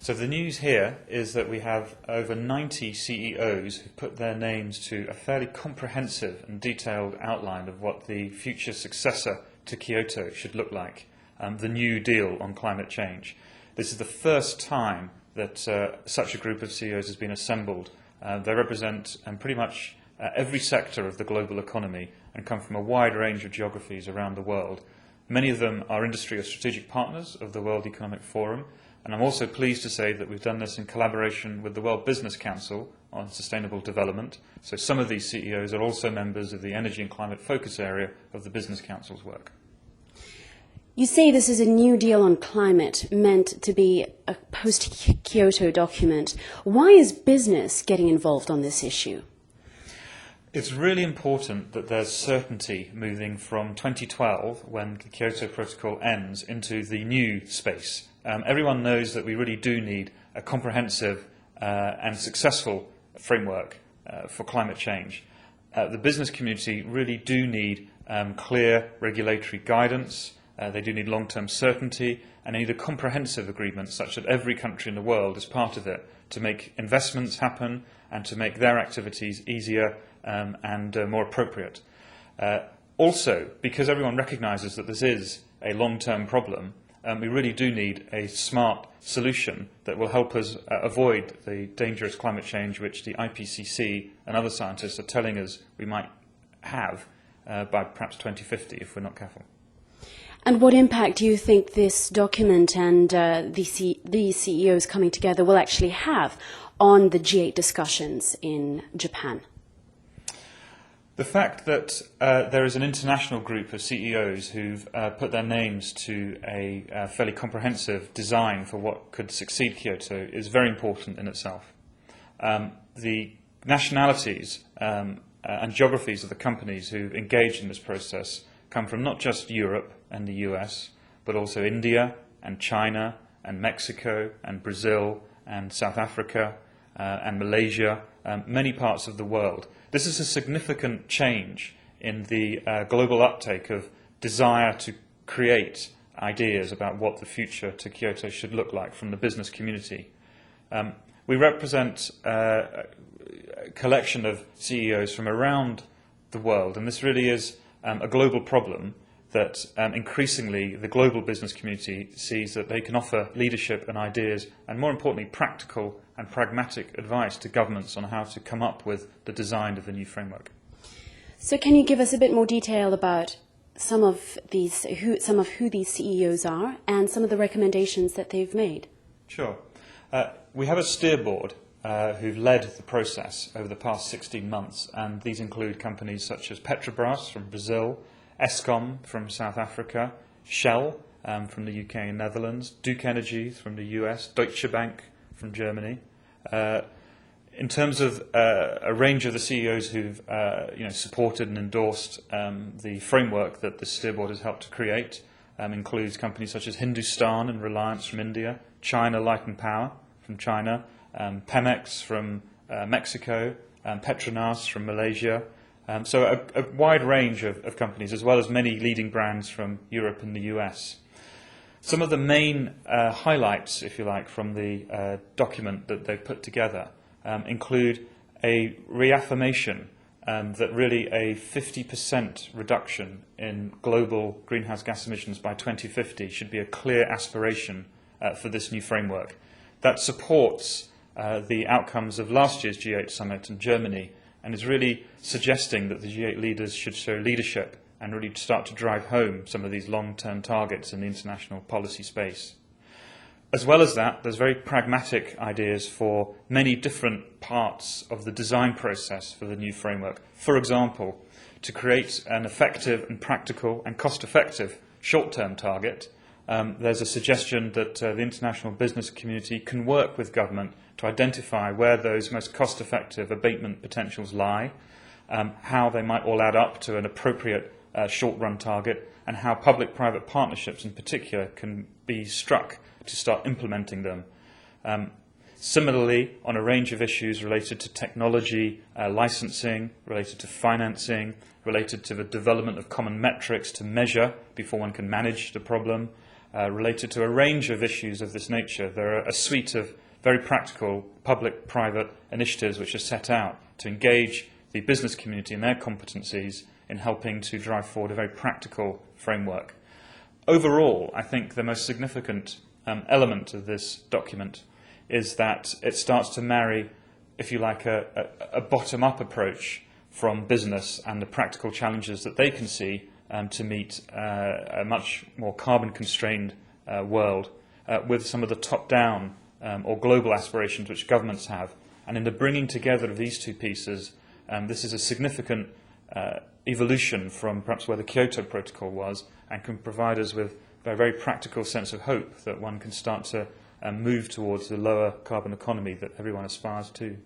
So the news here is that we have over 90 CEOs who put their names to a fairly comprehensive and detailed outline of what the future successor to Kyoto should look like, the New Deal on climate change. This is the first time that such a group of CEOs has been assembled. They represent pretty much every sector of the global economy and come from a wide range of geographies around the world. Many of them are industry or strategic partners of the World Economic Forum, and I'm also pleased to say that we've done this in collaboration with the World Business Council on Sustainable Development. So some of these CEOs are also members of the Energy and Climate Focus Area of the Business Council's work. You say this is a new deal on climate meant to be a post-Kyoto document. Why is business getting involved on this issue? It's really important that there's certainty moving from 2012, when the Kyoto Protocol ends, into the new space. Everyone knows that we really do need a comprehensive and successful framework for climate change. The business community really do need clear regulatory guidance. They do need long-term certainty, and they need a comprehensive agreement such that every country in the world is part of it to make investments happen and to make their activities easier and more appropriate. Also, because everyone recognises that this is a long-term problem, we really do need a smart solution that will help us avoid the dangerous climate change which the IPCC and other scientists are telling us we might have by perhaps 2050 if we're not careful. And what impact do you think this document and these CEOs coming together will actually have on the G8 discussions in Japan? The fact that there is an international group of CEOs who've put their names to a fairly comprehensive design for what could succeed Kyoto is very important in itself. The nationalities and geographies of the companies who've engaged in this process come from not just Europe and the US, but also India and China and Mexico and Brazil and South Africa and Malaysia, many parts of the world. This is a significant change in the global uptake of desire to create ideas about what the future to Kyoto should look like from the business community. We represent a collection of CEOs from around the world, and this really is a global problem that increasingly the global business community sees that they can offer leadership and ideas, and more importantly, practical and pragmatic advice to governments on how to come up with the design of the new framework. So can you give us a bit more detail about some of who these CEOs are and some of the recommendations that they've made? Sure. We have a steer board who've led the process over the past 16 months, and these include companies such as Petrobras from Brazil, Eskom from South Africa, Shell from the UK and Netherlands, Duke Energy from the US, Deutsche Bank from Germany. In terms of a range of the CEOs who've supported and endorsed the framework that the steer board has helped to create, includes companies such as Hindustan and Reliance from India, China Light and Power from China, Pemex from Mexico, Petronas from Malaysia. So a wide range of companies, as well as many leading brands from Europe and the US. Some of the main highlights, if you like, from the document that they've put together include a reaffirmation that really a 50% reduction in global greenhouse gas emissions by 2050 should be a clear aspiration for this new framework. That supports the outcomes of last year's G8 summit in Germany, and is really suggesting that the G8 leaders should show leadership and really start to drive home some of these long-term targets in the international policy space. As well as that, there's very pragmatic ideas for many different parts of the design process for the new framework. For example, to create an effective and practical and cost-effective short-term target, there's a suggestion that the international business community can work with government to identify where those most cost-effective abatement potentials lie, how they might all add up to an appropriate short-run target, and how public-private partnerships in particular can be struck to start implementing them. Similarly, on a range of issues related to technology, licensing, related to financing, related to the development of common metrics to measure before one can manage the problem, related to a range of issues of this nature. There are a suite of very practical public-private initiatives which are set out to engage the business community and their competencies in helping to drive forward a very practical framework. Overall, I think the most significant element of this document is that it starts to marry, if you like, a bottom-up approach from business and the practical challenges that they can see to meet a much more carbon-constrained world with some of the top-down or global aspirations which governments have. And in the bringing together of these two pieces, this is a significant evolution from perhaps where the Kyoto Protocol was, and can provide us with a very practical sense of hope that one can start to move towards the lower carbon economy that everyone aspires to.